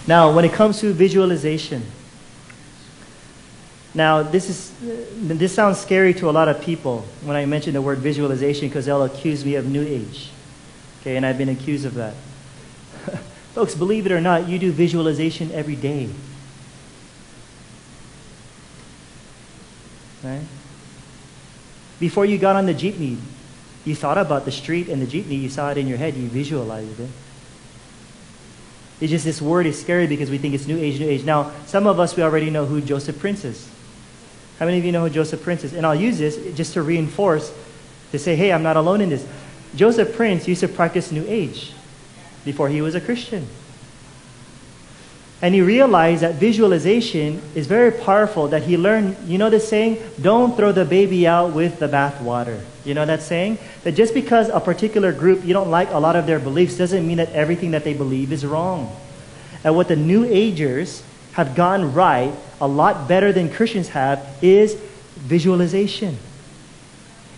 Now, when it comes to visualization, now this sounds scary to a lot of people when I mention the word visualization because they'll accuse me of New Age. Okay, and I've been accused of that. Folks, believe it or not, you do visualization every day. Right? Before you got on the jeepney, you thought about the street and the jeepney, you saw it in your head, you visualized it. It's just this word is scary because we think it's New Age, New Age. Now, some of us, we already know who Joseph Prince is. How many of you know who Joseph Prince is? And I'll use this just to reinforce, to say, hey, I'm not alone in this. Joseph Prince used to practice New Age before he was a Christian. And he realized that visualization is very powerful, that he learned, you know the saying, don't throw the baby out with the bathwater. You know that saying? That just because a particular group, you don't like a lot of their beliefs, doesn't mean that everything that they believe is wrong. And what the New Agers have gotten right, a lot better than Christians have, is visualization.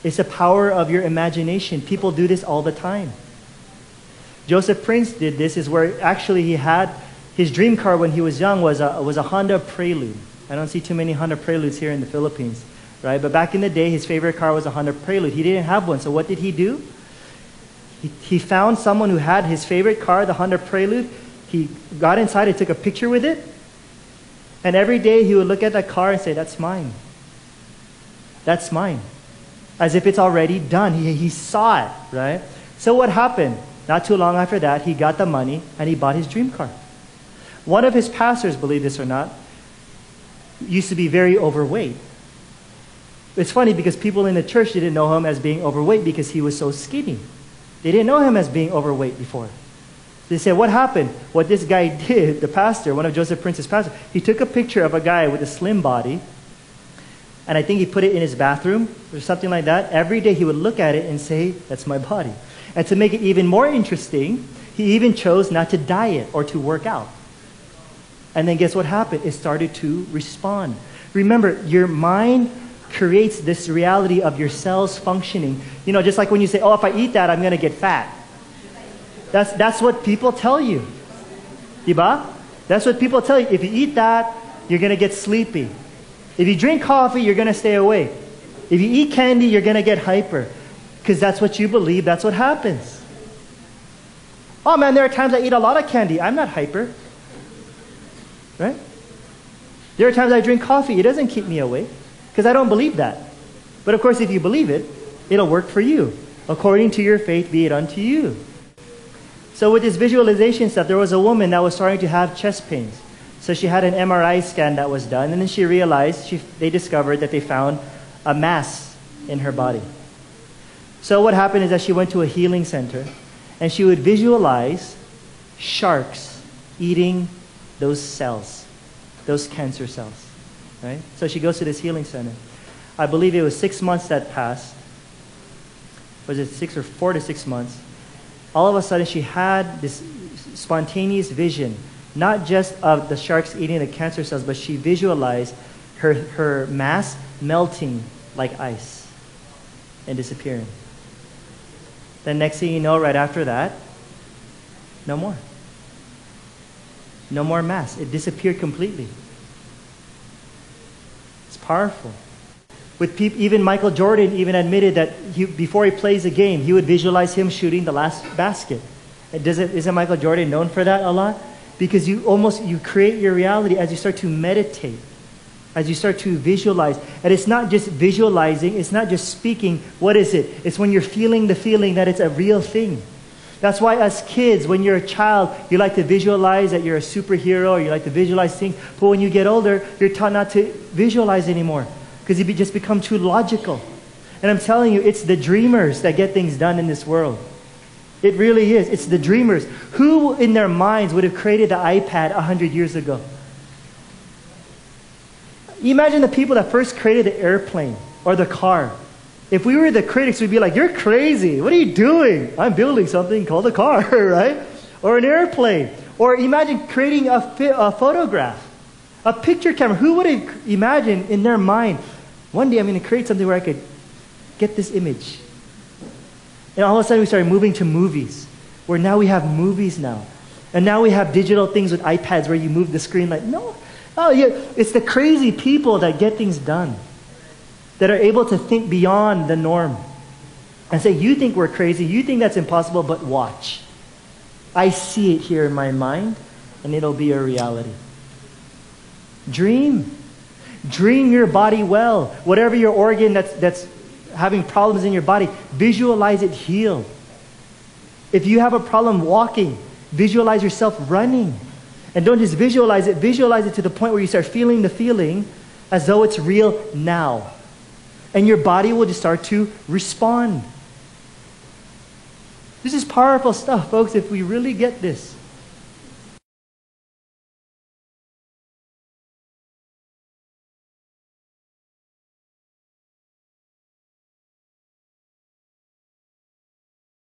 It's the power of your imagination. People do this all the time. Joseph Prince did this, is where actually he had his dream car when he was young was a Honda Prelude. I don't see too many Honda Preludes here in the Philippines, right? But back in the day, his favorite car was a Honda Prelude. He didn't have one, so what did he do? He found someone who had his favorite car, the Honda Prelude. He got inside and took a picture with it. And every day he would look at that car and say, that's mine. That's mine. As if it's already done. He saw it, right? So what happened? Not too long after that, he got the money and he bought his dream car. One of his pastors, believe this or not, used to be very overweight. It's funny because people in the church didn't know him as being overweight because he was so skinny. They didn't know him as being overweight before. They said, what happened? What this guy did, the pastor, one of Joseph Prince's pastors, he took a picture of a guy with a slim body, and I think he put it in his bathroom or something like that. Every day he would look at it and say, that's my body. And to make it even more interesting, he even chose not to diet or to work out. And then guess what happened? It started to respond. Remember, your mind creates this reality of your cells functioning. You know, just like when you say, oh, if I eat that, I'm going to get fat. That's what people tell you. Diba? That's what people tell you. If you eat that, you're going to get sleepy. If you drink coffee, you're going to stay awake. If you eat candy, you're going to get hyper. Because that's what you believe, that's what happens. Oh man, there are times I eat a lot of candy. I'm not hyper. Right? There are times I drink coffee. It doesn't keep me awake. Because I don't believe that. But of course, if you believe it, it'll work for you. According to your faith, be it unto you. So with this visualization stuff, there was a woman that was starting to have chest pains. So she had an MRI scan that was done, and then she realized, they discovered that they found a mass in her body. So what happened is that she went to a healing center, and she would visualize sharks eating those cells, those cancer cells, right? So she goes to this healing center. I believe it was 6 months that passed. Was it 4 to 6 months? All of a sudden, she had this spontaneous vision, not just of the sharks eating the cancer cells, but she visualized her mass melting like ice and disappearing. Then next thing you know, right after that, no more. No more mass. It disappeared completely. It's powerful. With even Michael Jordan even admitted that before he plays a game, he would visualize him shooting the last basket. Isn't Michael Jordan known for that a lot? Because you create your reality as you start to meditate, as you start to visualize. And it's not just visualizing, it's not just speaking. What is it? It's when you're feeling the feeling that it's a real thing. That's why as kids, when you're a child, you like to visualize that you're a superhero, or you like to visualize things. But when you get older, you're taught not to visualize anymore because you just become too logical. And I'm telling you, it's the dreamers that get things done in this world. It really is. It's the dreamers. Who in their minds would have created the iPad 100 years ago? Imagine the people that first created the airplane or the car. If we were the critics, we'd be like, you're crazy. What are you doing? I'm building something called a car, right? Or an airplane. Or imagine creating a photograph, a picture camera. Who would have imagined in their mind, one day I'm going to create something where I could get this image. And all of a sudden we started moving to movies, where now we have movies now. And now we have digital things with iPads where you move the screen like, no. Oh, yeah. It's the crazy people that get things done, that are able to think beyond the norm and say, you think we're crazy, you think that's impossible, but watch. I see it here in my mind, and it'll be a reality. Dream. Dream your body well. Whatever your organ that's having problems in your body, visualize it healed. If you have a problem walking, visualize yourself running. And don't just visualize it to the point where you start feeling the feeling as though it's real now. And your body will just start to respond. This is powerful stuff, folks, if we really get this.